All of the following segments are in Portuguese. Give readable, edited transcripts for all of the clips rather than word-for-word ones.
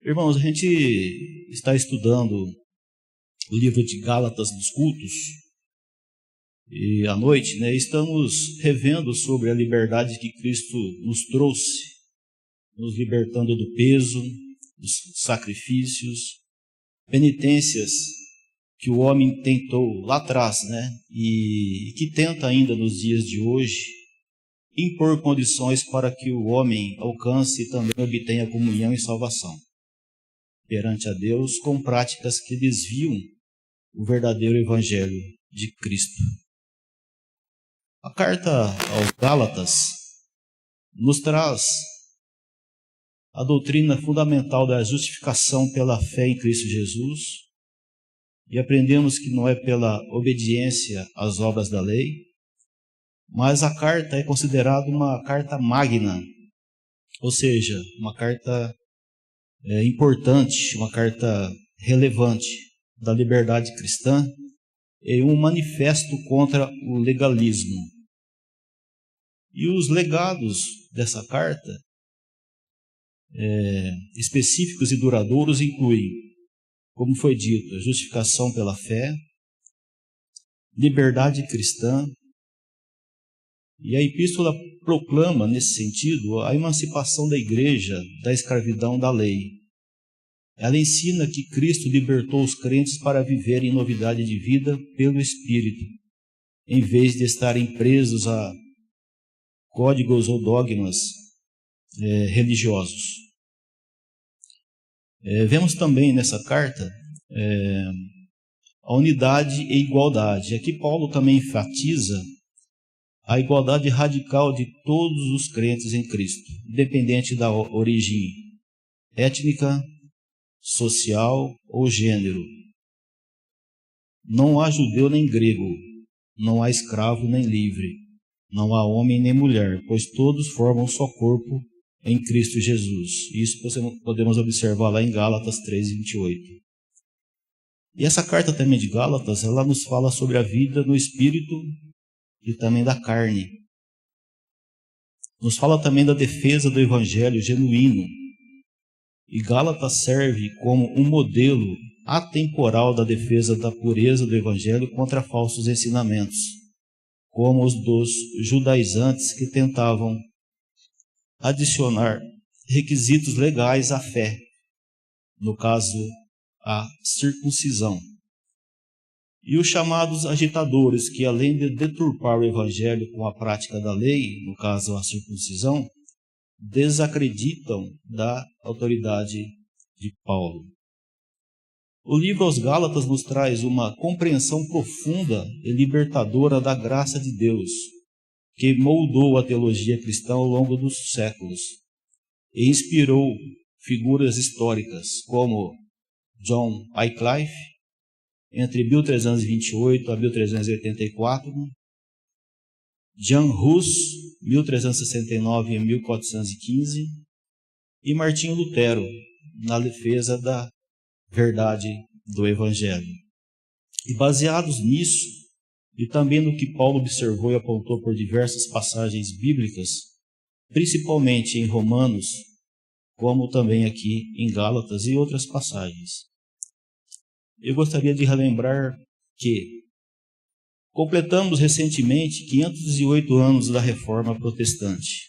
Irmãos, a gente está estudando o livro de Gálatas nos cultos e à noite, estamos revendo sobre a liberdade que Cristo nos trouxe, nos libertando do peso, dos sacrifícios, penitências que o homem tentou lá atrás, e que tenta ainda nos dias de hoje impor condições para que o homem alcance e também obtenha comunhão e salvação perante a Deus com práticas que desviam o verdadeiro evangelho de Cristo. A carta aos Gálatas nos traz a doutrina fundamental da justificação pela fé em Cristo Jesus e aprendemos que não é pela obediência às obras da lei, mas a carta é considerada uma carta magna, ou seja, uma carta importante, uma carta relevante da liberdade cristã e um manifesto contra o legalismo. E os legados dessa carta, específicos e duradouros, incluem, como foi dito, a justificação pela fé, liberdade cristã, e a epístola proclama, nesse sentido, a emancipação da igreja da escravidão da lei. Ela ensina que Cristo libertou os crentes para viverem em novidade de vida pelo Espírito, em vez de estarem presos a códigos ou dogmas religiosos. Vemos também nessa carta a unidade e igualdade. Aqui Paulo também enfatiza a igualdade radical de todos os crentes em Cristo, independente da origem étnica, social ou gênero. Não há judeu nem grego, não há escravo nem livre, não há homem nem mulher, pois todos formam um só corpo em Cristo Jesus. Isso podemos observar lá em Gálatas 3:28. E essa carta também de Gálatas, ela nos fala sobre a vida no Espírito e também da carne. Nos fala também da defesa do evangelho genuíno. E Gálatas serve como um modelo atemporal da defesa da pureza do evangelho contra falsos ensinamentos, como os dos judaizantes que tentavam adicionar requisitos legais à fé, no caso, a circuncisão. E os chamados agitadores, que além de deturpar o evangelho com a prática da lei, no caso a circuncisão, desacreditam da autoridade de Paulo. O livro aos Gálatas nos traz uma compreensão profunda e libertadora da graça de Deus, que moldou a teologia cristã ao longo dos séculos e inspirou figuras históricas como John Wycliffe, entre 1328 a 1384, Jan Hus, 1369 a 1415, e Martinho Lutero, na defesa da verdade do Evangelho. E baseados nisso, e também no que Paulo observou e apontou por diversas passagens bíblicas, principalmente em Romanos, como também aqui em Gálatas e outras passagens, eu gostaria de relembrar que completamos recentemente 508 anos da Reforma Protestante.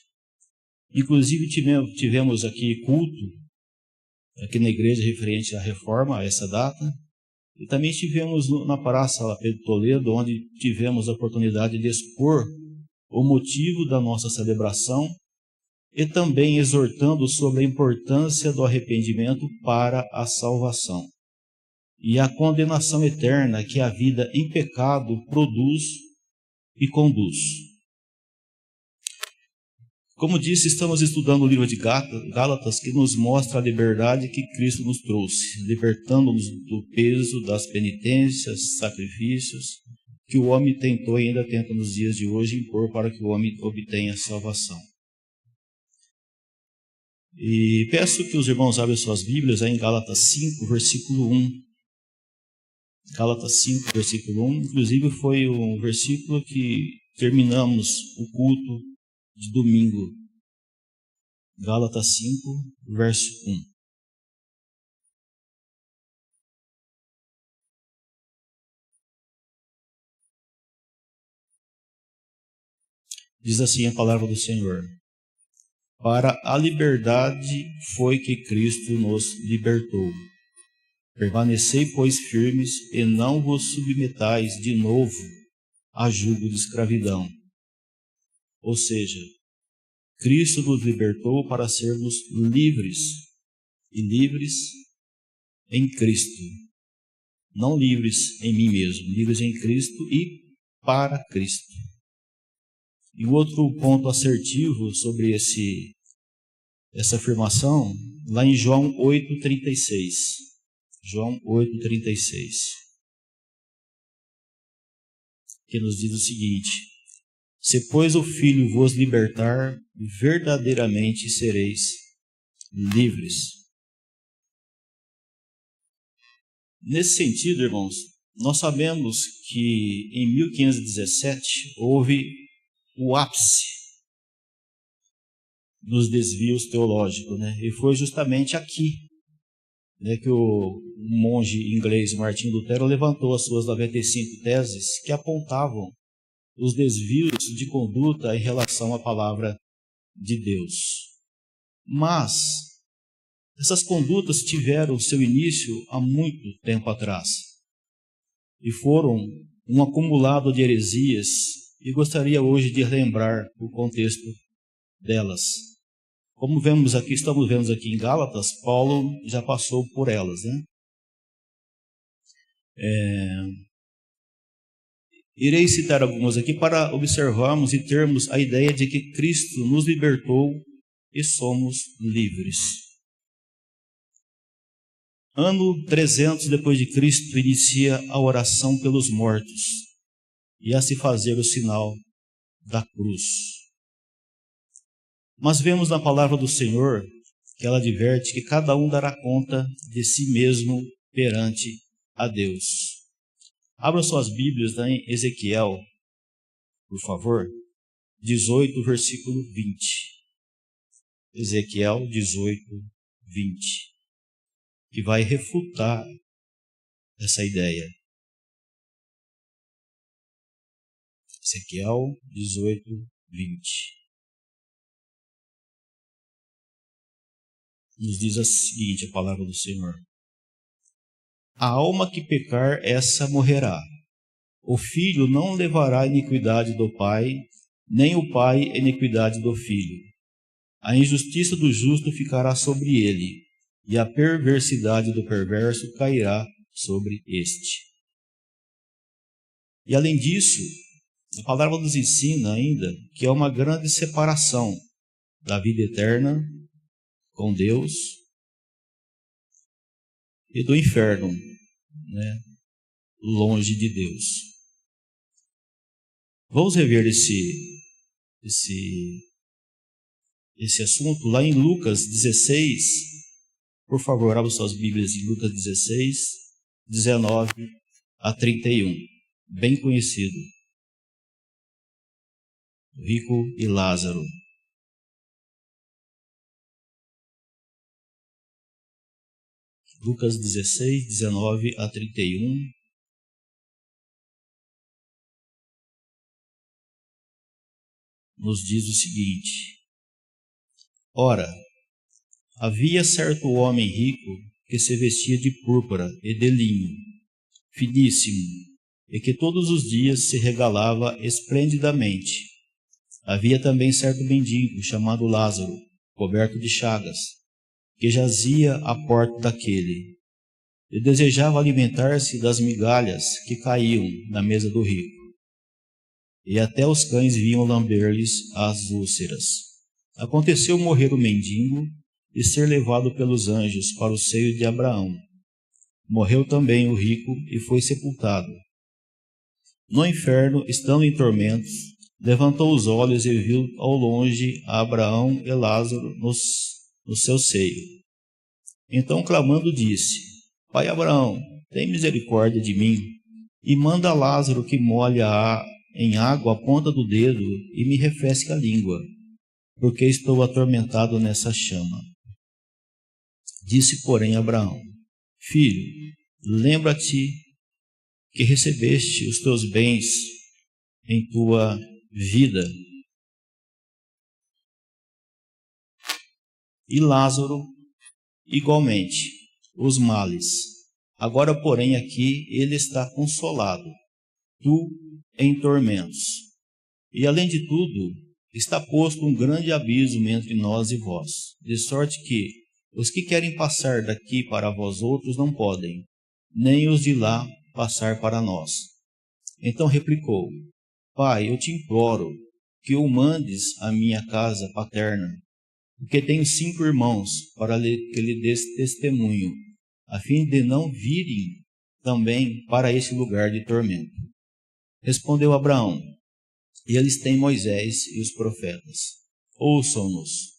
Inclusive tivemos aqui culto, aqui na igreja referente à Reforma, a essa data, e também estivemos na Praça Pedro Toledo, onde tivemos a oportunidade de expor o motivo da nossa celebração e também exortando sobre a importância do arrependimento para a salvação e a condenação eterna que a vida em pecado produz e conduz. Como disse, estamos estudando o livro de Gálatas, que nos mostra a liberdade que Cristo nos trouxe, libertando-nos do peso das penitências, sacrifícios, que o homem tentou e ainda tenta nos dias de hoje impor para que o homem obtenha salvação. E peço que os irmãos abram suas Bíblias aí em Gálatas 5, versículo 1. Gálatas 5, versículo 1, inclusive foi um versículo que terminamos o culto de domingo. Gálatas 5, verso 1. Diz assim a palavra do Senhor: para a liberdade foi que Cristo nos libertou. Permanecei, pois, firmes, e não vos submetais de novo a jugo de escravidão. Ou seja, Cristo nos libertou para sermos livres, e livres em Cristo. Não livres em mim mesmo, livres em Cristo e para Cristo. E o outro ponto assertivo sobre essa afirmação, lá em João 8,36. João 8,36. Que nos diz o seguinte: se, pois, o Filho vos libertar, verdadeiramente sereis livres. Nesse sentido, irmãos, nós sabemos que em 1517 houve o ápice dos desvios teológicos, né? E foi justamente aqui, né, que o monge inglês Martim Lutero levantou as suas 95 teses que apontavam os desvios de conduta em relação à palavra de Deus. Mas essas condutas tiveram seu início há muito tempo atrás e foram um acumulado de heresias, e gostaria hoje de lembrar o contexto delas. Como vemos aqui, estamos vendo aqui em Gálatas, Paulo já passou por elas, né? Irei citar algumas aqui para observarmos e termos a ideia de que Cristo nos libertou e somos livres. Ano 300 depois de Cristo inicia a oração pelos mortos e a se fazer o sinal da cruz. Mas vemos na palavra do Senhor que ela adverte que cada um dará conta de si mesmo perante a Deus. Abra suas Bíblias em Ezequiel, por favor, 18, versículo 20. Ezequiel 18, 20. Que vai refutar essa ideia. Ezequiel 18, 20. Nos diz a seguinte a palavra do Senhor: a alma que pecar, essa morrerá. O filho não levará a iniquidade do pai, nem o pai a iniquidade do filho. A injustiça do justo ficará sobre ele, e a perversidade do perverso cairá sobre este. E além disso, a palavra nos ensina ainda que há uma grande separação da vida eterna com Deus e do inferno, né, longe de Deus. Vamos rever esse assunto lá em Lucas 16. Por favor, abra suas Bíblias em Lucas 16, 19 a 31. Bem conhecido. Rico e Lázaro. Lucas 16, 19 a 31. Nos diz o seguinte: ora, havia certo homem rico que se vestia de púrpura e de linho, finíssimo, e que todos os dias se regalava esplendidamente. Havia também certo mendigo chamado Lázaro, coberto de chagas, que jazia à porta daquele, e desejava alimentar-se das migalhas que caíam na mesa do rico. E até os cães vinham lamber-lhes as úlceras. Aconteceu morrer o mendigo e ser levado pelos anjos para o seio de Abraão. Morreu também o rico e foi sepultado. No inferno, estando em tormentos, levantou os olhos e viu ao longe a Abraão e Lázaro no seu seio. Então, clamando, disse: Pai Abraão, tem misericórdia de mim, e manda Lázaro que molhe em água a ponta do dedo e me refresque a língua, porque estou atormentado nessa chama. Disse, porém, Abraão: Filho, lembra-te que recebeste os teus bens em tua vida, e Lázaro igualmente os males. Agora, porém, aqui ele está consolado, tu em tormentos. E, além de tudo, está posto um grande abismo entre nós e vós, de sorte que os que querem passar daqui para vós outros não podem, nem os de lá passar para nós. Então replicou: Pai, eu te imploro que o mandes à minha casa paterna, porque tenho 5 irmãos, para que lhe des testemunho, a fim de não virem também para esse lugar de tormento. Respondeu Abraão: Eles têm Moisés e os profetas, ouçam-nos.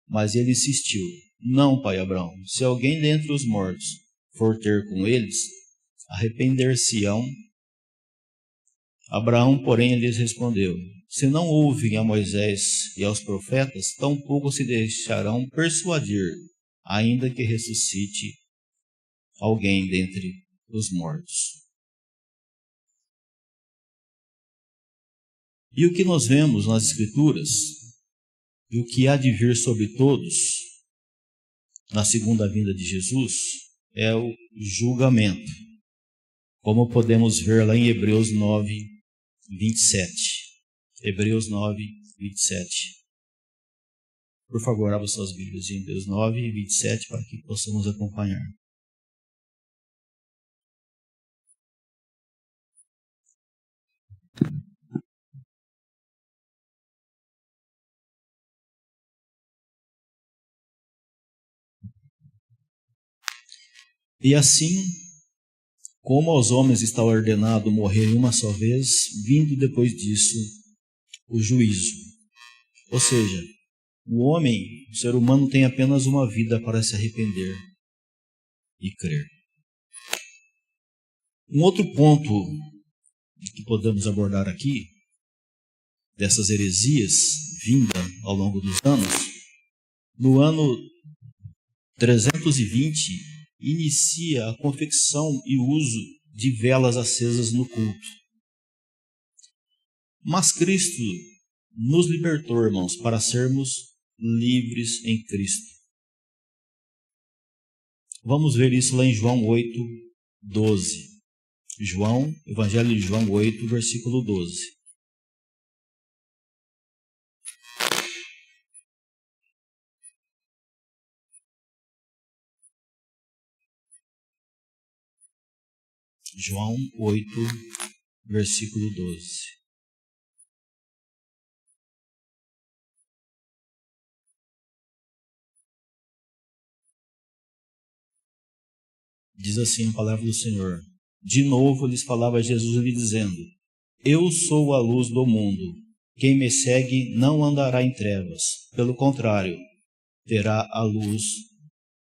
Mas ele insistiu: Não, pai Abraão, se alguém dentre os mortos for ter com eles, arrepender-se-ão. Abraão, porém, lhes respondeu: Se não ouvem a Moisés e aos profetas, tampouco se deixarão persuadir, ainda que ressuscite alguém dentre os mortos. E o que nós vemos nas Escrituras, e o que há de vir sobre todos, na segunda vinda de Jesus, é o julgamento, como podemos ver lá em Hebreus 9, 27. Hebreus 9, 27. Por favor, abra suas Bíblias em Hebreus 9, 27, para que possamos acompanhar. E assim, como aos homens está ordenado morrer uma só vez, vindo depois disso o juízo. Ou seja, o homem, o ser humano, tem apenas uma vida para se arrepender e crer. Um outro ponto que podemos abordar aqui, dessas heresias vindas ao longo dos anos, no ano 320, inicia a confecção e uso de velas acesas no culto. Mas Cristo nos libertou, irmãos, para sermos livres em Cristo. Vamos ver isso lá em João 8, 12. Evangelho de João 8, versículo 12. João 8, versículo 12. Diz assim a palavra do Senhor: De novo lhes falava Jesus lhe dizendo: Eu sou a luz do mundo. Quem me segue não andará em trevas. Pelo contrário, terá a luz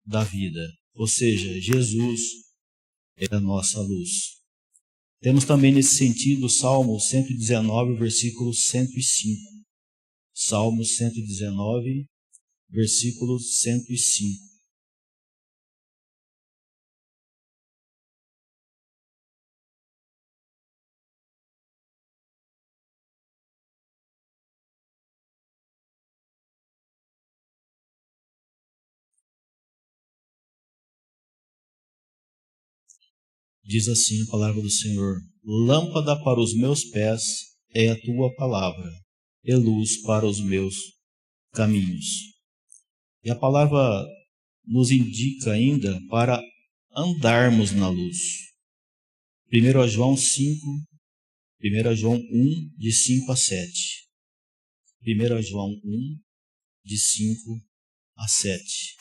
da vida. Ou seja, Jesus é a nossa luz. Temos também nesse sentido o Salmo 119, versículo 105. Salmo 119, versículo 105. Diz assim a palavra do Senhor: Lâmpada para os meus pés é a tua palavra, e luz para os meus caminhos. E a palavra nos indica ainda para andarmos na luz. 1 João 1 de 5 a 7. 1 João 1, de 5 a 7.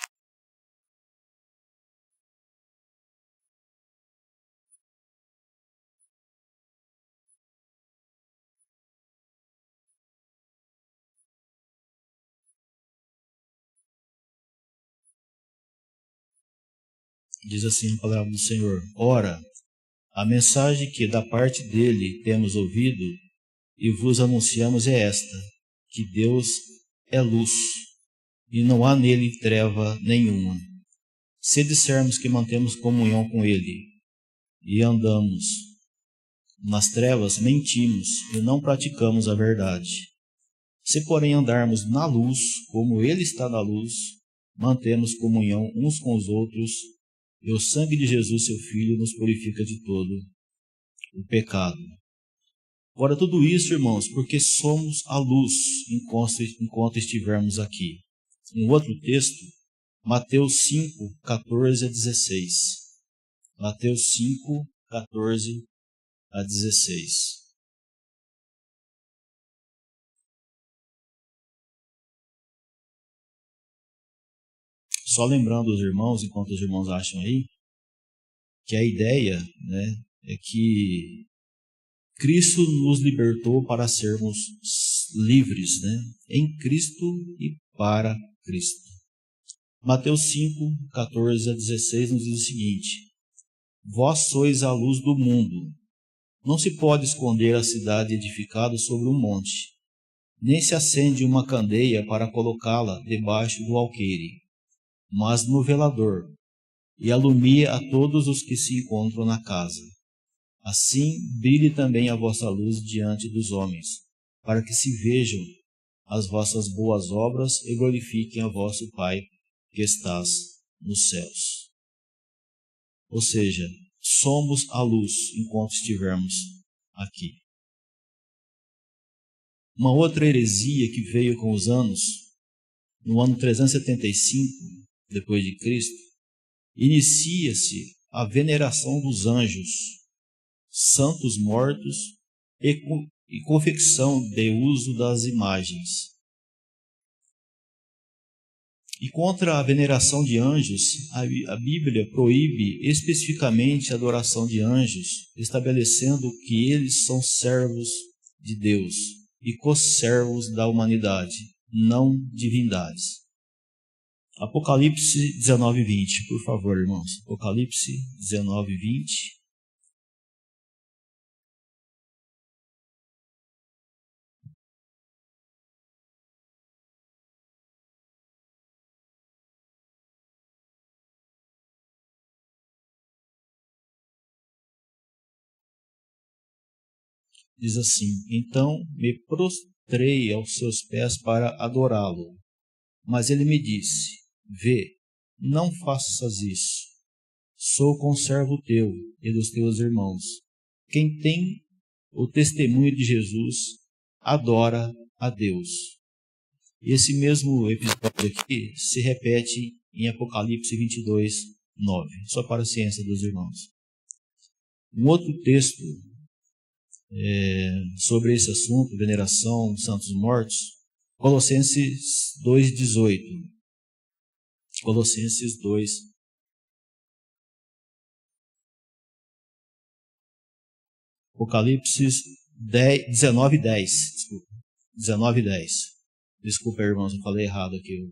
Diz assim a palavra do Senhor: Ora, a mensagem que da parte dele temos ouvido e vos anunciamos é esta, que Deus é luz, e não há nele treva nenhuma. Se dissermos que mantemos comunhão com ele e andamos nas trevas, mentimos e não praticamos a verdade. Se, porém, andarmos na luz, como ele está na luz, mantemos comunhão uns com os outros, e o sangue de Jesus, seu Filho, nos purifica de todo o pecado. Ora, tudo isso, irmãos, porque somos a luz enquanto estivermos aqui. Um outro texto, Mateus 5, 14 a 16. Mateus 5, 14 a 16. Só lembrando os irmãos, enquanto os irmãos acham aí, que a ideia, né, é que Cristo nos libertou para sermos livres, né, em Cristo e para Cristo. Mateus 5, 14 a 16 nos diz o seguinte: Vós sois a luz do mundo. Não se pode esconder a cidade edificada sobre um monte, nem se acende uma candeia para colocá-la debaixo do alqueire, mas no velador, e alumia a todos os que se encontram na casa. Assim brilhe também a vossa luz diante dos homens, para que se vejam as vossas boas obras e glorifiquem a vosso Pai que estás nos céus. Ou seja, somos a luz enquanto estivermos aqui. Uma outra heresia que veio com os anos, no ano 375 depois de Cristo, inicia-se a veneração dos anjos, santos mortos e confecção de uso das imagens. E contra a veneração de anjos, a Bíblia proíbe especificamente a adoração de anjos, estabelecendo que eles são servos de Deus e co-servos da humanidade, não divindades. Apocalipse 19, 20, por favor, irmãos. Apocalipse 19, 20. Diz assim: Então me prostrei aos seus pés para adorá-lo. Mas ele me disse: Vê, não faças isso. Sou conservo teu e dos teus irmãos. Quem tem o testemunho de Jesus adora a Deus. Esse mesmo episódio aqui se repete em Apocalipse 22, 9. Só para a ciência dos irmãos. Um outro texto sobre esse assunto, veneração dos santos mortos, Colossenses 2,18. Colossenses 2. Apocalipse 19, 10. Desculpa. 19, 10. Desculpa, irmãos, eu falei errado aqui.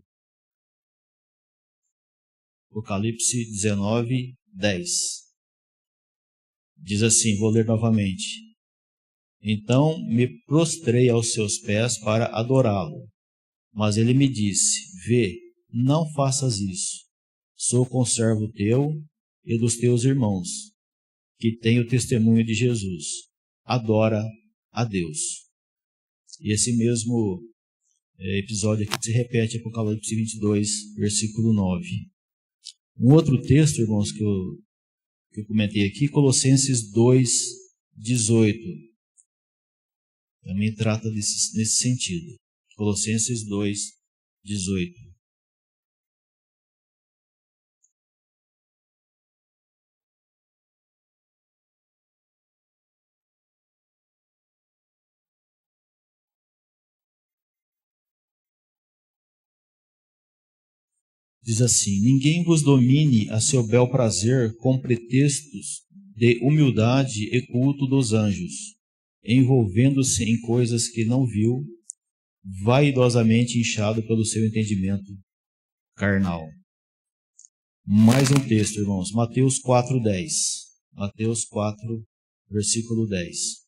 Apocalipse 19, 10. Diz assim, vou ler novamente. Então me prostrei aos seus pés para adorá-lo. Mas ele me disse: Vê, não faças isso. Sou conservo teu e dos teus irmãos, que têm o testemunho de Jesus. Adora a Deus. E esse mesmo episódio aqui se repete em Apocalipse 22, versículo 9. Um outro texto, irmãos, que eu comentei aqui, Colossenses 2, 18. Também trata nesse sentido. Colossenses 2, 18. Diz assim: Ninguém vos domine a seu bel prazer com pretextos de humildade e culto dos anjos, envolvendo-se em coisas que não viu, vaidosamente inchado pelo seu entendimento carnal. Mais um texto, irmãos. Mateus 4, 10. Mateus 4, versículo 10.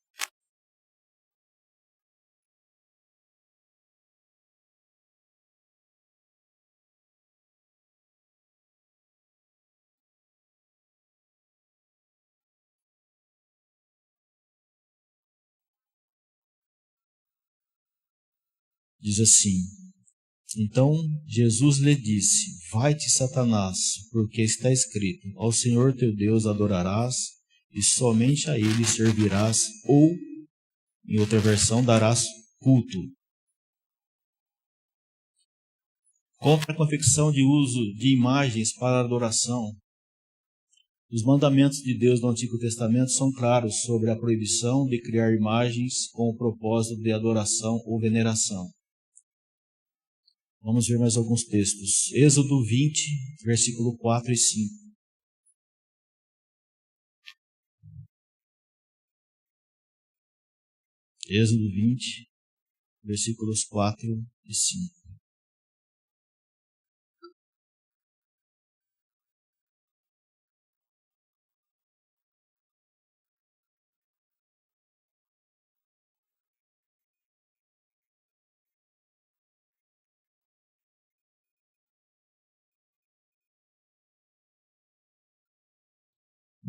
Diz assim: Então Jesus lhe disse: Vai-te, Satanás, porque está escrito: Ao Senhor teu Deus adorarás, e somente a Ele servirás, ou, em outra versão, darás culto. Contra a confecção de uso de imagens para adoração. Os mandamentos de Deus no Antigo Testamento são claros sobre a proibição de criar imagens com o propósito de adoração ou veneração. Vamos ver mais alguns textos. Êxodo 20, versículo 4 e 5. Êxodo 20, versículos 4 e 5.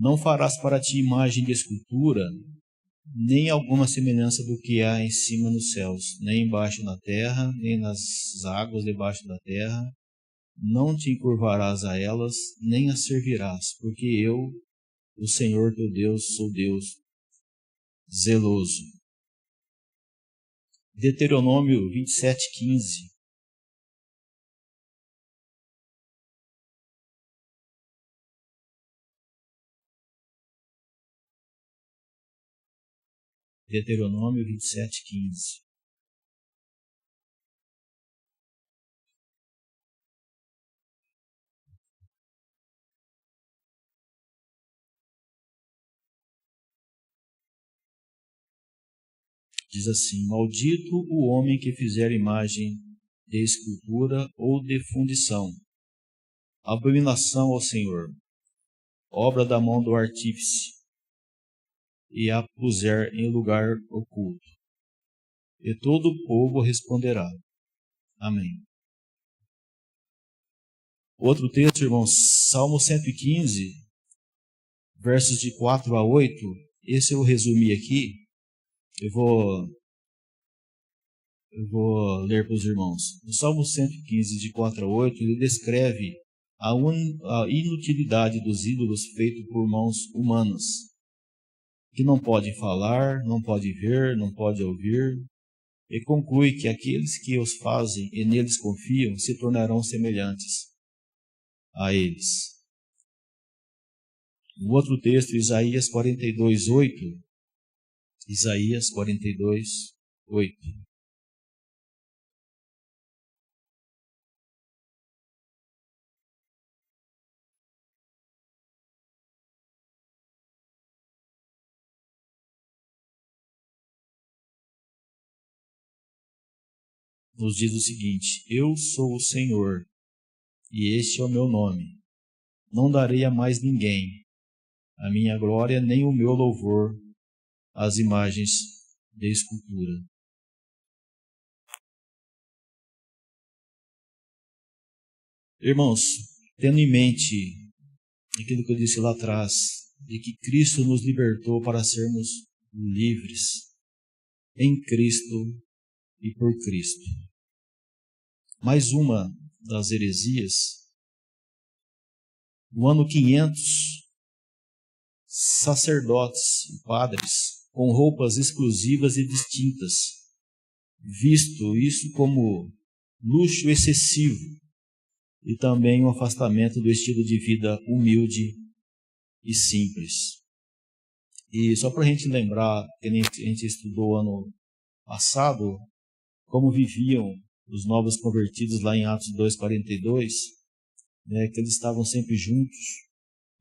Não farás para ti imagem de escultura, nem alguma semelhança do que há em cima nos céus, nem embaixo na terra, nem nas águas debaixo da terra. Não te encurvarás a elas, nem as servirás, porque eu, o Senhor teu Deus, sou Deus zeloso. Deuteronômio 27, 15. Deuteronômio 27, 15. Diz assim: Maldito o homem que fizer imagem de escultura ou de fundição, abominação ao Senhor, obra da mão do artífice, e a puser em lugar oculto. E todo o povo responderá: Amém. Outro texto, irmãos, Salmo 115, versos de 4 a 8. Esse eu resumi aqui. Eu vou ler para os irmãos. No Salmo 115, de 4 a 8, ele descreve a inutilidade dos ídolos feitos por mãos humanas, que não pode falar, não pode ver, não pode ouvir, e conclui que aqueles que os fazem e neles confiam se tornarão semelhantes a eles. O outro texto, Isaías 42, 8. Isaías 42, 8. Nos diz o seguinte: Eu sou o Senhor, e este é o meu nome. Não darei a mais ninguém a minha glória, nem o meu louvor às imagens de escultura. Irmãos, tendo em mente aquilo que eu disse lá atrás, de que Cristo nos libertou para sermos livres em Cristo e por Cristo. Mais uma das heresias: no ano 500, sacerdotes e padres com roupas exclusivas e distintas, visto isso como luxo excessivo e também um afastamento do estilo de vida humilde e simples. E só para a gente lembrar, que a gente estudou ano passado, como viviam os novos convertidos lá em Atos 2:42, que eles estavam sempre juntos,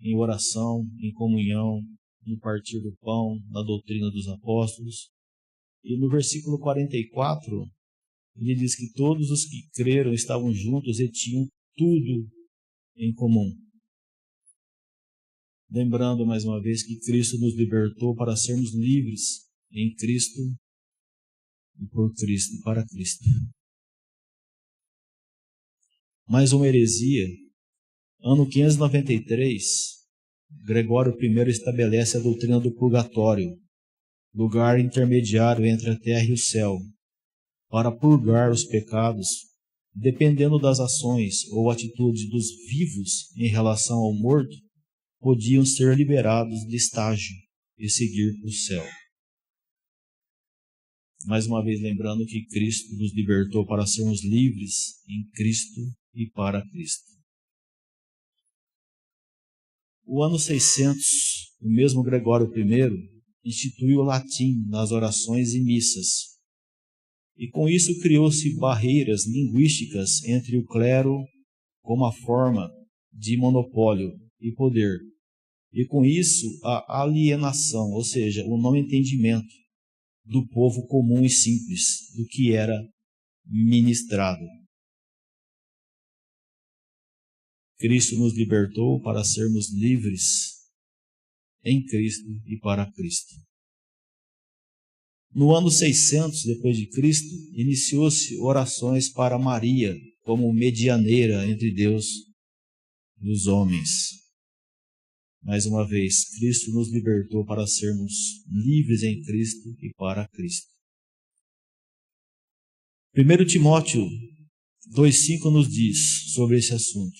em oração, em comunhão, no partir do pão, na doutrina dos apóstolos. E no versículo 44, ele diz que todos os que creram estavam juntos e tinham tudo em comum. Lembrando mais uma vez que Cristo nos libertou para sermos livres em Cristo e por Cristo e para Cristo. Mais uma heresia. Ano 593, Gregório I estabelece a doutrina do purgatório, lugar intermediário entre a terra e o céu, para purgar os pecados dependendo das ações ou atitudes dos vivos em relação ao morto, podiam ser liberados de estágio e seguir para o céu. Mais uma vez lembrando que Cristo nos libertou para sermos livres em Cristo e para Cristo. O ano 600, o mesmo Gregório I instituiu o latim nas orações e missas. E com isso criou-se barreiras linguísticas entre o clero como a forma de monopólio e poder. E com isso a alienação, ou seja, o não entendimento do povo comum e simples do que era ministrado. Cristo nos libertou para sermos livres em Cristo e para Cristo. No ano 600 depois de Cristo, iniciou-se orações para Maria como medianeira entre Deus e os homens. Mais uma vez, Cristo nos libertou para sermos livres em Cristo e para Cristo. 1 Timóteo 2,5 nos diz sobre esse assunto: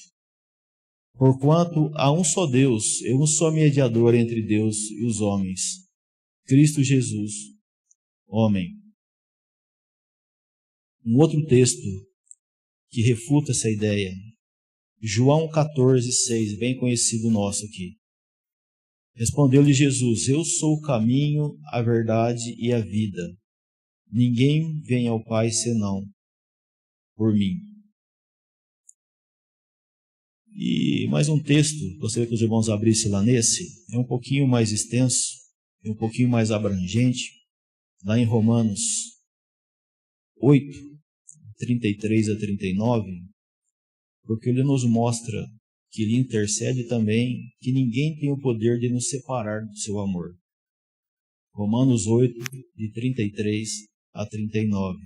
porquanto há um só Deus e um só mediador entre Deus e os homens, Cristo Jesus, homem. Um outro texto que refuta essa ideia, João 14,6, bem conhecido nosso aqui. Respondeu-lhe Jesus: eu sou o caminho, a verdade e a vida. Ninguém vem ao Pai senão por mim. E mais um texto, gostaria que os irmãos abrissem lá nesse, é um pouquinho mais extenso, é um pouquinho mais abrangente, lá em Romanos 8, 33 a 39, porque ele nos mostra que ele intercede também, que ninguém tem o poder de nos separar do seu amor. Romanos 8, de 33 a 39.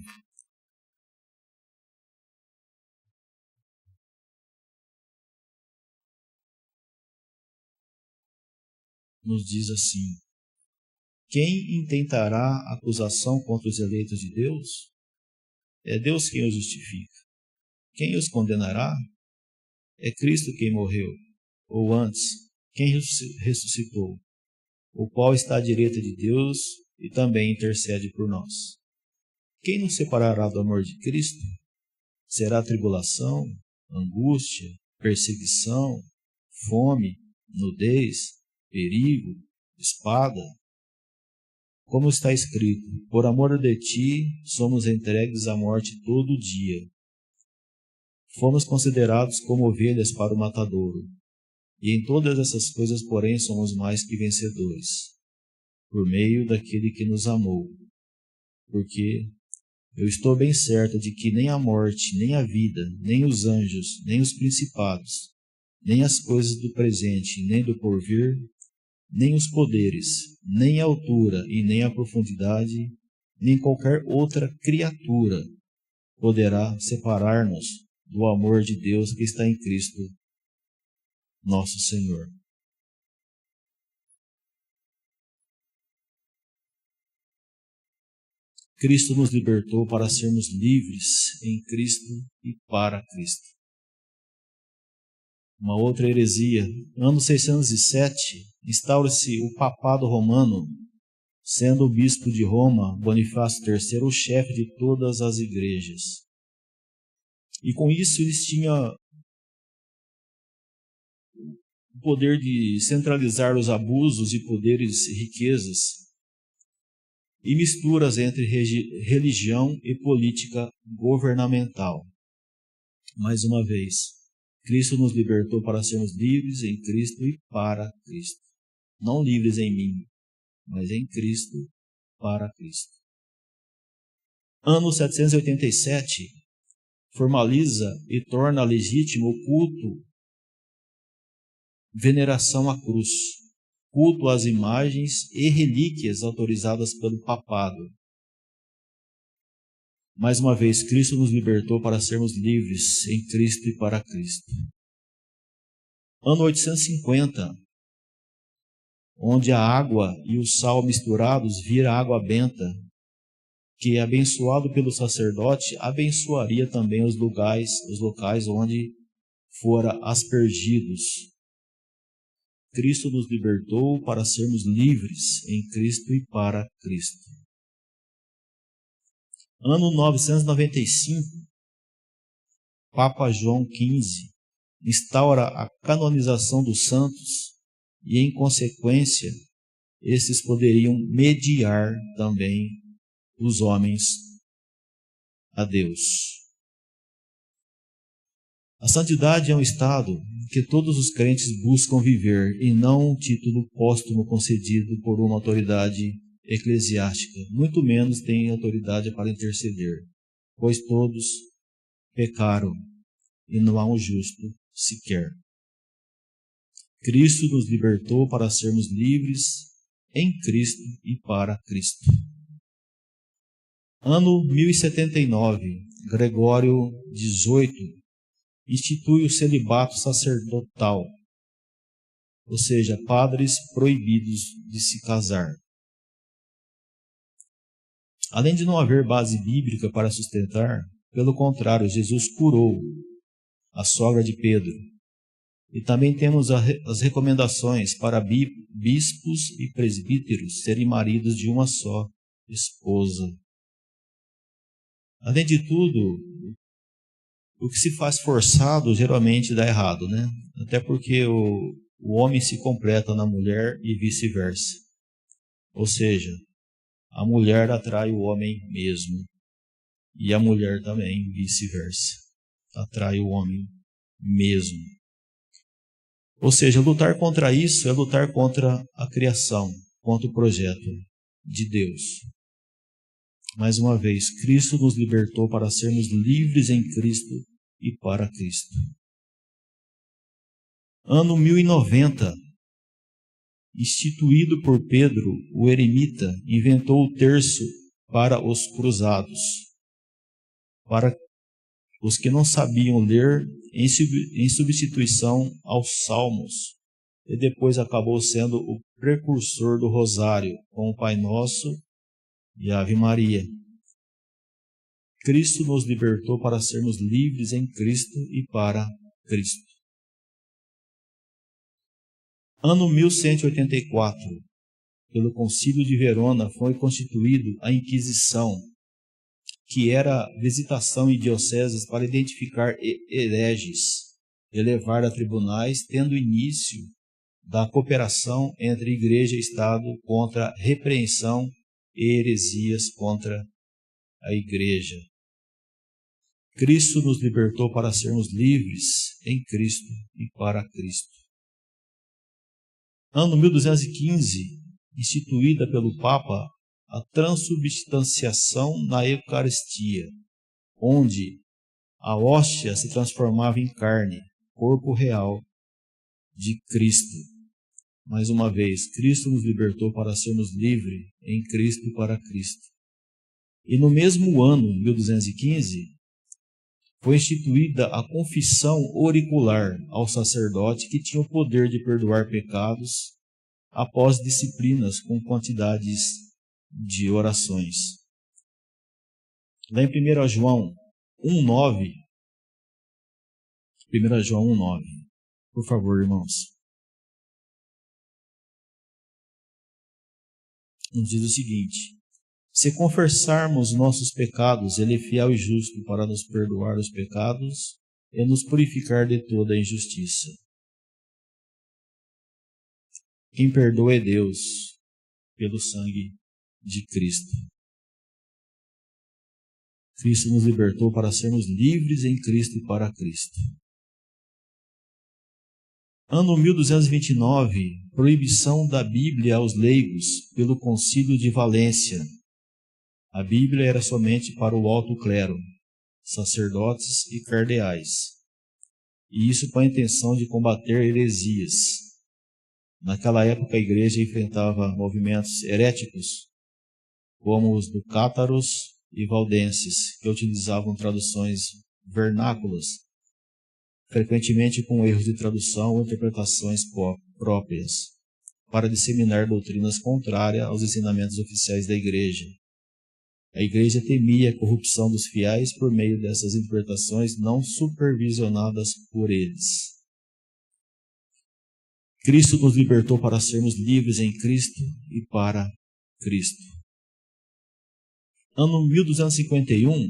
Nos diz assim: quem intentará acusação contra os eleitos de Deus? É Deus quem os justifica. Quem os condenará? É Cristo quem morreu, ou antes, quem ressuscitou, o qual está à direita de Deus e também intercede por nós. Quem nos separará do amor de Cristo? Será tribulação, angústia, perseguição, fome, nudez, perigo, espada? Como está escrito: por amor de ti somos entregues à morte todo dia. Fomos considerados como ovelhas para o matadouro. E em todas essas coisas, porém, somos mais que vencedores, por meio daquele que nos amou. Porque eu estou bem certo de que nem a morte, nem a vida, nem os anjos, nem os principados, nem as coisas do presente, nem do porvir, nem os poderes, nem a altura e nem a profundidade, nem qualquer outra criatura poderá separar-nos do amor de Deus que está em Cristo, nosso Senhor. Cristo nos libertou para sermos livres em Cristo e para Cristo. Uma outra heresia. Ano 607, instaura-se o papado romano, sendo o bispo de Roma, Bonifácio III, o chefe de todas as igrejas. E com isso eles tinham o poder de centralizar os abusos e poderes e riquezas e misturas entre religião e política governamental. Mais uma vez, Cristo nos libertou para sermos livres em Cristo e para Cristo. Não livres em mim, mas em Cristo, para Cristo. Ano 787, formaliza e torna legítimo o culto, veneração à cruz, culto às imagens e relíquias autorizadas pelo papado. Mais uma vez, Cristo nos libertou para sermos livres em Cristo e para Cristo. Ano 850, onde a água e o sal misturados vira água benta, que, abençoado pelo sacerdote, abençoaria também os locais onde fora aspergidos. Cristo nos libertou para sermos livres em Cristo e para Cristo. Ano 995, Papa João XV instaura a canonização dos santos e, em consequência, esses poderiam mediar também os homens a Deus. A santidade é um estado que todos os crentes buscam viver e não um título póstumo concedido por uma autoridade eclesiástica, muito menos têm autoridade para interceder, pois todos pecaram e não há um justo sequer. Cristo nos libertou para sermos livres em Cristo e para Cristo. Ano 1079, Gregório XVIII institui o celibato sacerdotal, ou seja, padres proibidos de se casar. Além de não haver base bíblica para sustentar, pelo contrário, Jesus curou a sogra de Pedro. E também temos as recomendações para bispos e presbíteros serem maridos de uma só esposa. Além de tudo, o que se faz forçado geralmente dá errado, né? Até porque o homem se completa na mulher e vice-versa. Ou seja, a mulher atrai o homem mesmo. E a mulher também, vice-versa, atrai o homem mesmo. Ou seja, lutar contra isso é lutar contra a criação, contra o projeto de Deus. Mais uma vez, Cristo nos libertou para sermos livres em Cristo e para Cristo. Ano 1090, instituído por Pedro, o eremita, inventou o terço para os cruzados, para os que não sabiam ler, em substituição aos salmos, e depois acabou sendo o precursor do rosário, com o Pai Nosso e a Ave Maria. Cristo nos libertou para sermos livres em Cristo e para Cristo. Ano 1184, pelo Concílio de Verona, foi constituído a Inquisição, que era visitação em dioceses para identificar hereges e levar a tribunais, tendo início da cooperação entre Igreja e Estado contra repreensão e heresias contra a Igreja. Cristo nos libertou para sermos livres em Cristo e para Cristo. Ano 1215, instituída pelo Papa a transubstanciação na Eucaristia, onde a hóstia se transformava em carne, corpo real de Cristo. Mais uma vez, Cristo nos libertou para sermos livres em Cristo e para Cristo. E no mesmo ano, 1215, foi instituída a confissão auricular ao sacerdote, que tinha o poder de perdoar pecados após disciplinas com quantidades de orações. Lá em 1 João 1,9, 1 João 1,9, por favor, irmãos. Nos diz o seguinte: se confessarmos nossos pecados, Ele é fiel e justo para nos perdoar os pecados e nos purificar de toda a injustiça. Quem perdoa é Deus, pelo sangue de Cristo. Cristo nos libertou para sermos livres em Cristo e para Cristo. Ano 1229, proibição da Bíblia aos leigos pelo Concílio de Valência. A Bíblia era somente para o alto clero, sacerdotes e cardeais. E isso com a intenção de combater heresias. Naquela época a igreja enfrentava movimentos heréticos, como os do cátaros e valdenses, que utilizavam traduções vernáculas, frequentemente com erros de tradução ou interpretações próprias, para disseminar doutrinas contrárias aos ensinamentos oficiais da igreja. A igreja temia a corrupção dos fiéis por meio dessas interpretações não supervisionadas por eles. Cristo nos libertou para sermos livres em Cristo e para Cristo. Ano 1251,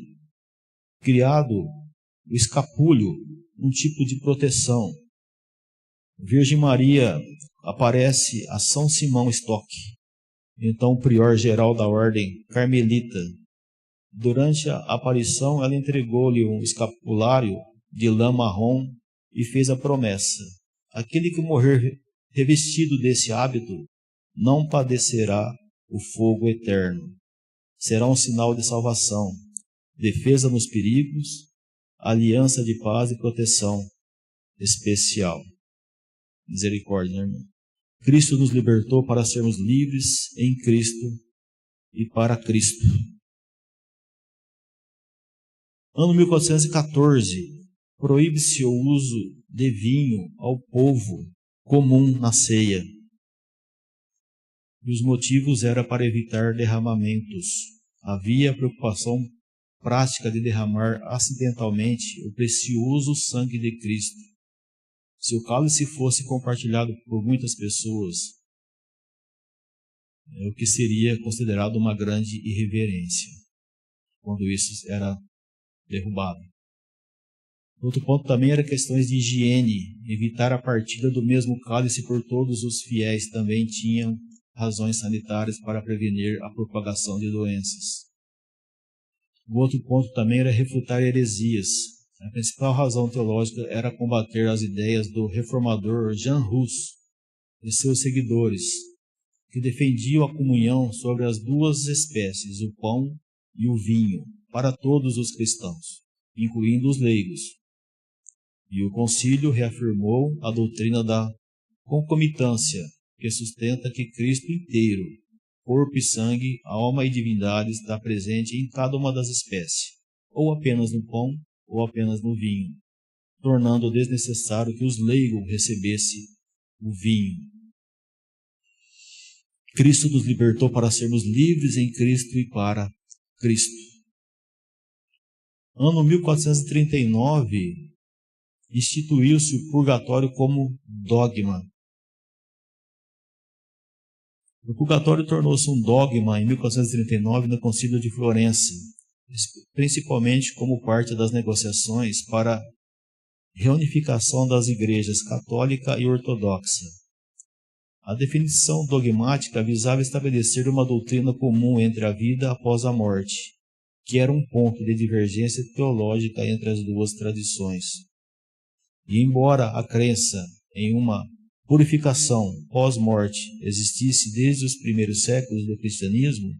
criado o escapulho, um tipo de proteção. Virgem Maria aparece a São Simão Stock, então prior geral da ordem carmelita. Durante a aparição, ela entregou-lhe um escapulário de lã marrom e fez a promessa: aquele que morrer revestido desse hábito não padecerá o fogo eterno. Será um sinal de salvação, defesa nos perigos, aliança de paz e proteção especial. Misericórdia, né, irmão? Cristo nos libertou para sermos livres em Cristo e para Cristo. Ano 1414, proíbe-se o uso de vinho ao povo comum na ceia. E os motivos eram para evitar derramamentos. Havia preocupação prática de derramar acidentalmente o precioso sangue de Cristo. Se o cálice fosse compartilhado por muitas pessoas, o que seria considerado uma grande irreverência, quando isso era derrubado. Outro ponto também era questões de higiene. Evitar a partilha do mesmo cálice por todos os fiéis também tinham razões sanitárias para prevenir a propagação de doenças. O outro ponto também era refutar heresias. A principal razão teológica era combater as ideias do reformador Jean Hus e seus seguidores, que defendiam a comunhão sobre as duas espécies, o pão e o vinho, para todos os cristãos, incluindo os leigos. E o concílio reafirmou a doutrina da concomitância, que sustenta que Cristo inteiro, corpo e sangue, alma e divindade, está presente em cada uma das espécies, ou apenas no pão, ou apenas no vinho, tornando desnecessário que os leigos recebessem o vinho. Cristo nos libertou para sermos livres em Cristo e para Cristo. Ano 1439, instituiu-se o purgatório como dogma. O purgatório tornou-se um dogma em 1439 no Concílio de Florença, principalmente como parte das negociações para a reunificação das igrejas católica e ortodoxa. A definição dogmática visava estabelecer uma doutrina comum entre a vida após a morte, que era um ponto de divergência teológica entre as duas tradições. E embora a crença em uma purificação pós-morte existisse desde os primeiros séculos do cristianismo,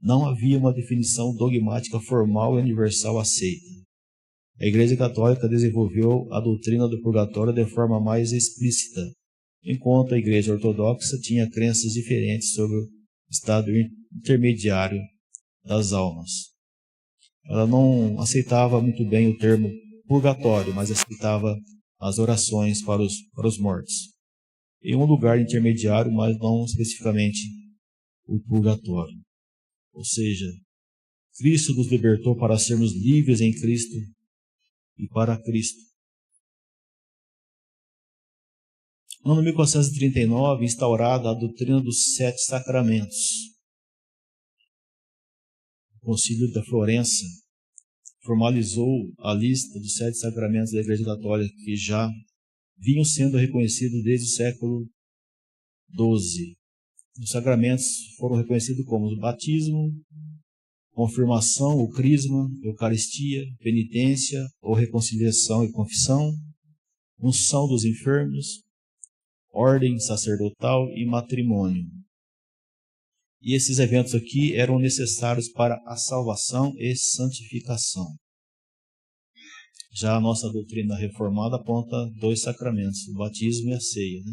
não havia uma definição dogmática formal e universal aceita. A Igreja Católica desenvolveu a doutrina do purgatório de forma mais explícita, enquanto a Igreja Ortodoxa tinha crenças diferentes sobre o estado intermediário das almas. Ela não aceitava muito bem o termo purgatório, mas aceitava as orações para os mortos. Em um lugar intermediário, mas não especificamente o purgatório. Ou seja, Cristo nos libertou para sermos livres em Cristo e para Cristo. No ano 1439, instaurada a doutrina dos 7 sacramentos. O Concílio da Florença formalizou a lista dos 7 sacramentos da Igreja Católica que já vinham sendo reconhecidos desde o século XII. Os sacramentos foram reconhecidos como o batismo, confirmação, o crisma, eucaristia, penitência ou reconciliação e confissão, unção dos enfermos, ordem sacerdotal e matrimônio. E esses eventos aqui eram necessários para a salvação e santificação. Já a nossa doutrina reformada aponta 2 sacramentos, o batismo e a ceia, né?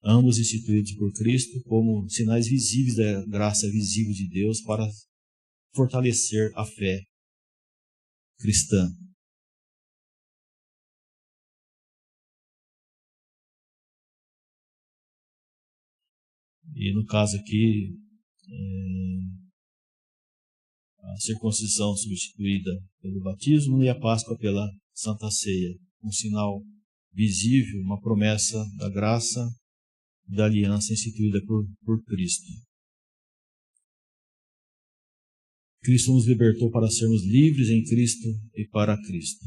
Ambos instituídos por Cristo como sinais visíveis da graça visível de Deus para fortalecer a fé cristã. E no caso aqui, a circuncisão substituída pelo batismo e a Páscoa pela Santa Ceia, um sinal visível, uma promessa da graça da aliança instituída por Cristo. Cristo nos libertou para sermos livres em Cristo e para Cristo.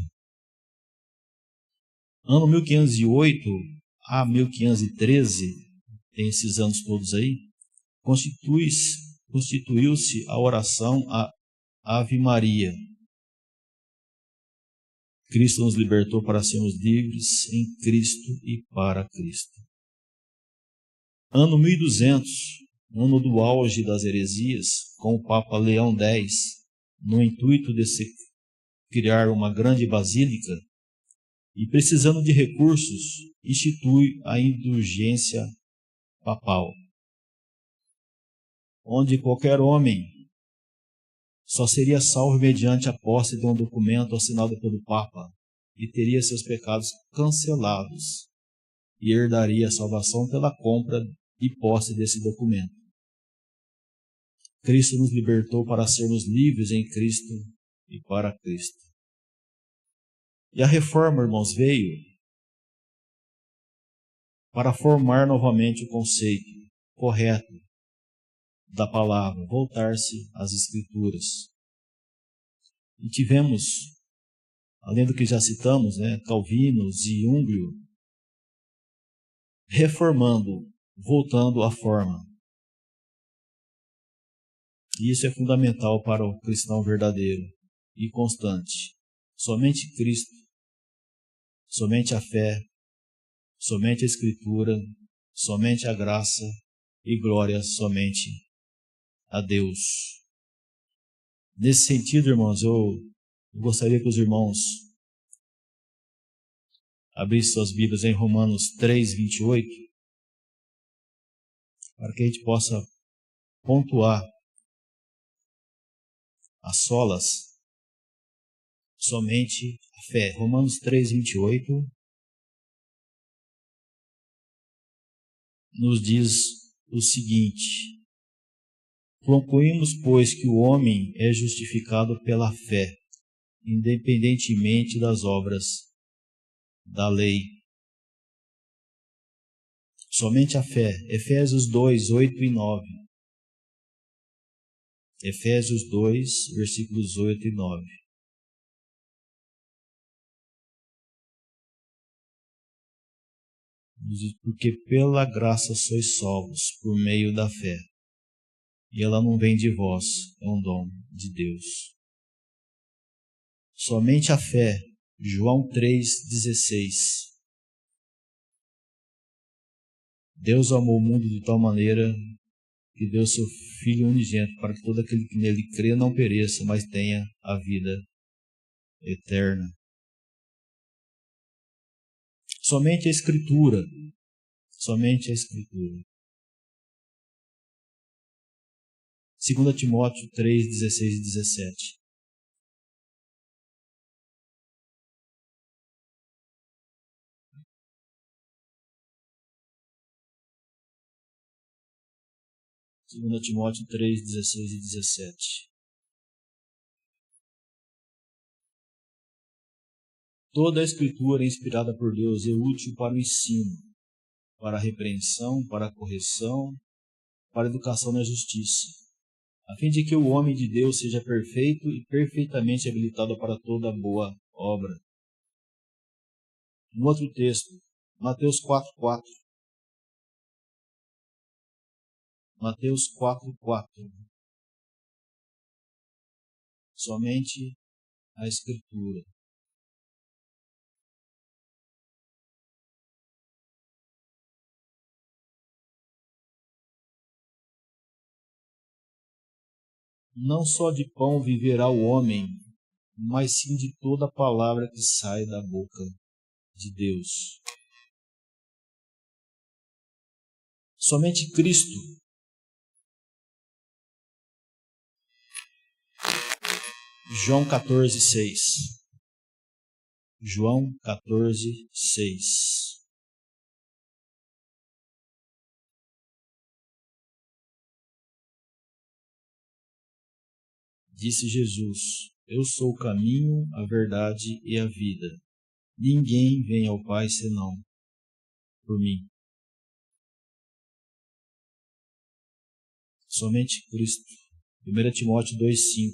Ano 1508 a 1513, tem esses anos todos aí, constituiu-se a oração a Ave Maria. Cristo nos libertou para sermos livres em Cristo e para Cristo. Ano 1200, ano do auge das heresias, com o Papa Leão X, no intuito de se criar uma grande basílica, e precisando de recursos, institui a indulgência papal, onde qualquer homem só seria salvo mediante a posse de um documento assinado pelo Papa e teria seus pecados cancelados e herdaria a salvação pela compra e posse desse documento. Cristo nos libertou para sermos livres em Cristo e para Cristo. E a reforma, irmãos, veio para formar novamente o conceito correto da palavra, voltar-se às Escrituras. E tivemos, além do que já citamos, Calvino, Zwinglio, reformando, voltando à forma. E isso é fundamental para o cristão verdadeiro e constante. Somente Cristo, somente a fé, somente a Escritura, somente a graça e glória somente a Deus. Nesse sentido, irmãos, eu gostaria que os irmãos abrissem suas Bíblias em Romanos 3, 28, para que a gente possa pontuar as solas somente a fé. Romanos 3, 28 nos diz o seguinte: concluímos, pois, que o homem é justificado pela fé, independentemente das obras da lei. Somente a fé. Efésios 2, 8 e 9. Efésios 2, versículos 8 e 9. Porque pela graça sois salvos por meio da fé. E ela não vem de vós, é um dom de Deus. Somente a fé. João 3,16. Deus amou o mundo de tal maneira que deu seu Filho unigênito para que todo aquele que nele crê não pereça, mas tenha a vida eterna. Somente a Escritura. Somente a Escritura. 2 Timóteo 3, 16 e 17. Segunda Timóteo 3, 16 e 17. Toda a Escritura é inspirada por Deus e útil para o ensino, para a repreensão, para a correção, para a educação na justiça, a fim de que o homem de Deus seja perfeito e perfeitamente habilitado para toda boa obra. Um outro texto, Mateus 4, 4. Mateus 4, 4. Somente a Escritura. Não só de pão viverá o homem, mas sim de toda a palavra que sai da boca de Deus. Somente Cristo. João 14, 6. João 14, 6. Disse Jesus: Eu sou o caminho, a verdade e a vida. Ninguém vem ao Pai senão por mim. Somente Cristo. 1 Timóteo 2,5.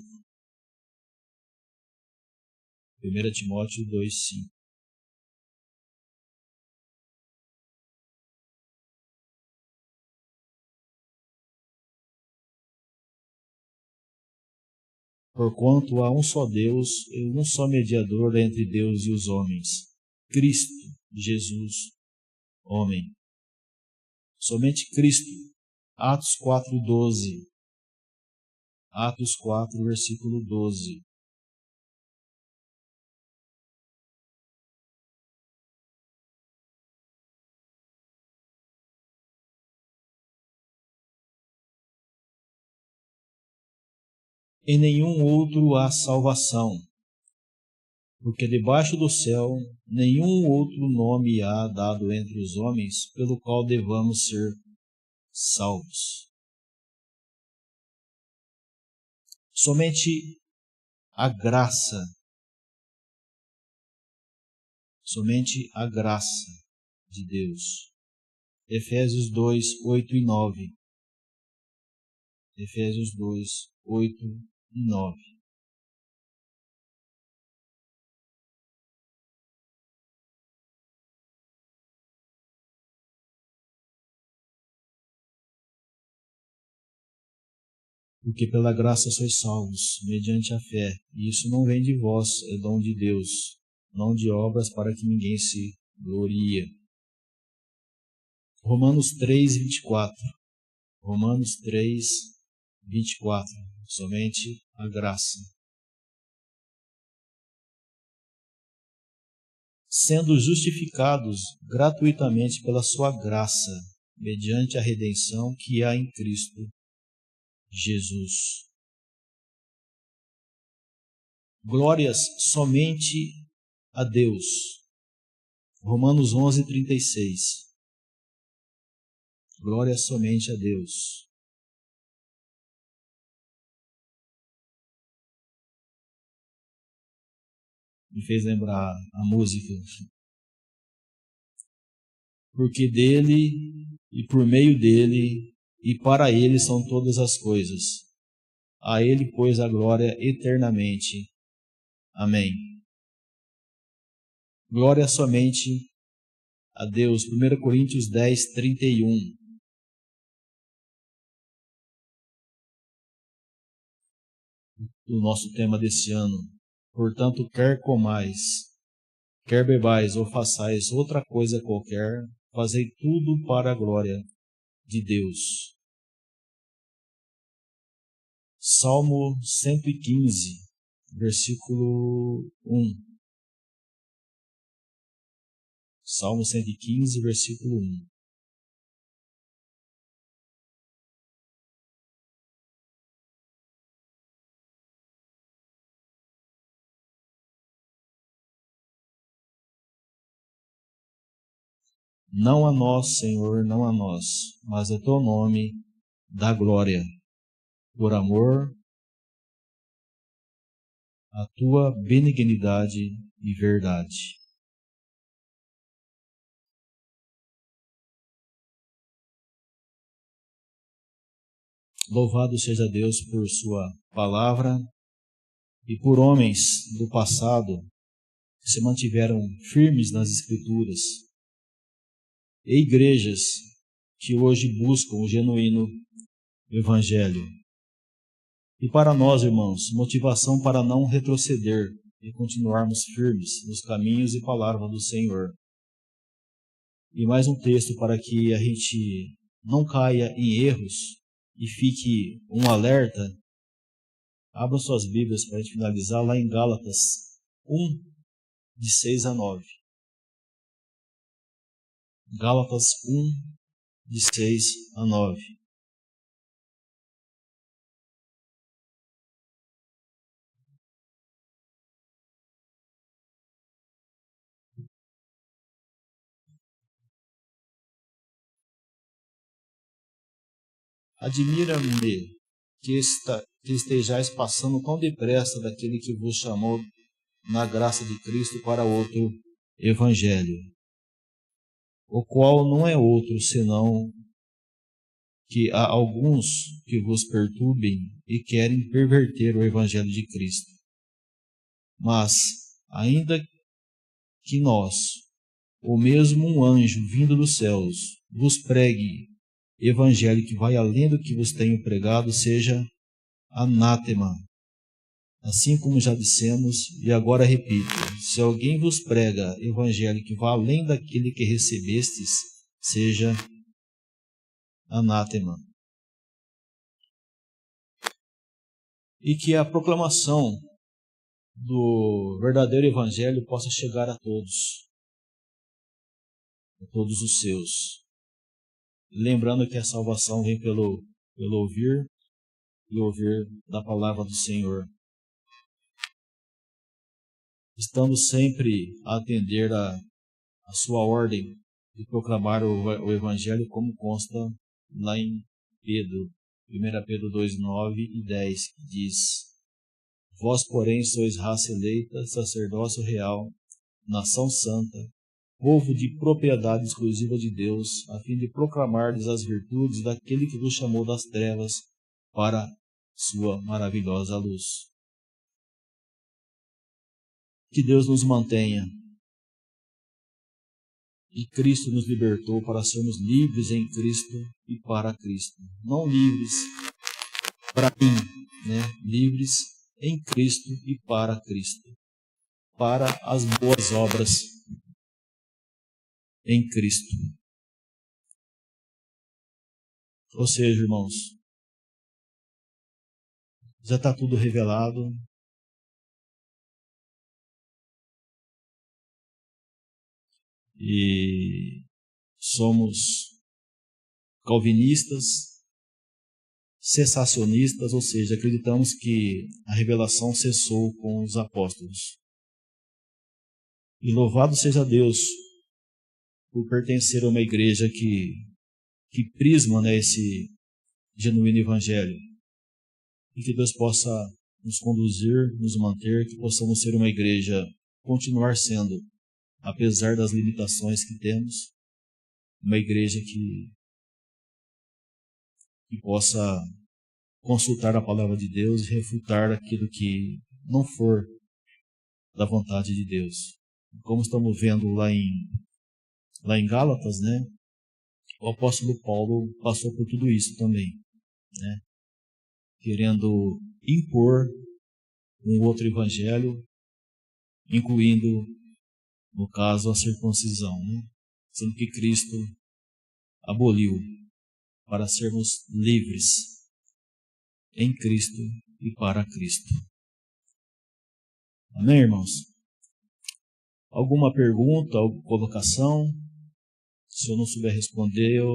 1 Timóteo 2,5. Porquanto há um só Deus e um só mediador entre Deus e os homens, Cristo Jesus, homem. Somente Cristo. Atos 4,12. Atos 4, versículo 12. Em nenhum outro há salvação, porque debaixo do céu nenhum outro nome há dado entre os homens pelo qual devamos ser salvos. Somente a graça, somente a graça de Deus. Efésios 2, 8 e 9. Efésios 2, 8 e 9. Porque pela graça sois salvos, mediante a fé, e isso não vem de vós, é dom de Deus, não de obras para que ninguém se glorie. Romanos 3, 24. Romanos 3, 24. Somente a graça. Sendo justificados gratuitamente pela sua graça, mediante a redenção que há em Cristo Jesus. Glórias somente a Deus. Romanos 11, 36. Glória somente a Deus. Me fez lembrar a música. Porque dele, e por meio dele, e para ele são todas as coisas. A ele, pois, a glória eternamente. Amém. Glória somente a Deus. 1 Coríntios 10, 31. O nosso tema desse ano. Portanto, quer comais, quer bebais ou façais outra coisa qualquer, fazei tudo para a glória de Deus. Salmo 115, versículo 1. Salmo 115, versículo 1. Não a nós, Senhor, não a nós, mas a teu nome dá glória, por amor à tua benignidade e verdade. Louvado seja Deus por sua palavra e por homens do passado que se mantiveram firmes nas Escrituras, e igrejas que hoje buscam o genuíno Evangelho. E para nós, irmãos, motivação para não retroceder e continuarmos firmes nos caminhos e palavras do Senhor. E mais um texto para que a gente não caia em erros e fique um alerta. Abram suas Bíblias para a gente finalizar lá em Gálatas 1, de 6 a 9. Gálatas 1, de 6 a 9. Admira-me que que estejais passando tão depressa daquele que vos chamou na graça de Cristo para outro evangelho, o qual não é outro senão que há alguns que vos perturbem e querem perverter o evangelho de Cristo. Mas, ainda que nós, ou mesmo um anjo vindo dos céus, vos pregue evangelho que vai além do que vos tenho pregado, seja anátema. Assim como já dissemos, e agora repito, se alguém vos prega evangelho que vá além daquele que recebestes, seja anátema. E que a proclamação do verdadeiro evangelho possa chegar a todos os seus. Lembrando que a salvação vem pelo ouvir e ouvir da palavra do Senhor. Estando sempre a atender a sua ordem de proclamar o evangelho, como consta lá em Pedro, 1 Pedro 2, 9 e 10, que diz: Vós, porém, sois raça eleita, sacerdócio real, nação santa, povo de propriedade exclusiva de Deus, a fim de proclamardes as virtudes daquele que vos chamou das trevas para sua maravilhosa luz. Que Deus nos mantenha. E Cristo nos libertou para sermos livres em Cristo e para Cristo. Não livres para mim, livres em Cristo e para Cristo. Para as boas obras em Cristo. Ou seja, irmãos, já está tudo revelado. E somos calvinistas, cessacionistas, ou seja, acreditamos que a revelação cessou com os apóstolos. E louvado seja Deus por pertencer a uma igreja que prisma esse genuíno evangelho. E que Deus possa nos conduzir, nos manter, que possamos ser uma igreja, continuar sendo, apesar das limitações que temos, uma igreja que possa consultar a palavra de Deus e refutar aquilo que não for da vontade de Deus. Como estamos vendo lá em Gálatas, o apóstolo Paulo passou por tudo isso também, querendo impor um outro evangelho, incluindo, no caso, a circuncisão, sendo que Cristo aboliu para sermos livres em Cristo e para Cristo. Amém, irmãos? Alguma pergunta, alguma colocação? Se eu não souber responder, eu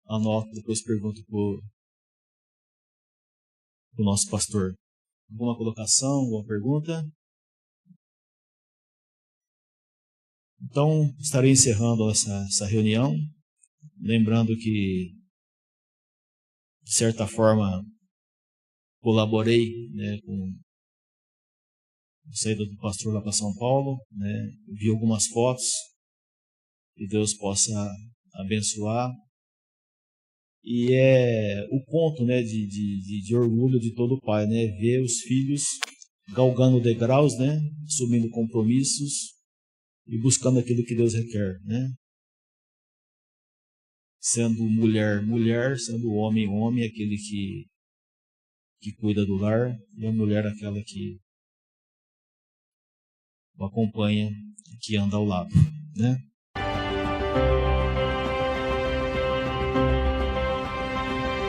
anoto, depois pergunto para o nosso pastor. Alguma colocação, alguma pergunta? Então, estarei encerrando essa reunião, lembrando que, de certa forma, colaborei com a saída do pastor lá para São Paulo, vi algumas fotos, que Deus possa abençoar. E é o ponto de orgulho de todo pai, ver os filhos galgando degraus, assumindo compromissos, e buscando aquilo que Deus requer, Sendo mulher, mulher, sendo homem, homem, aquele que cuida do lar, e a mulher aquela que o acompanha e que anda ao lado,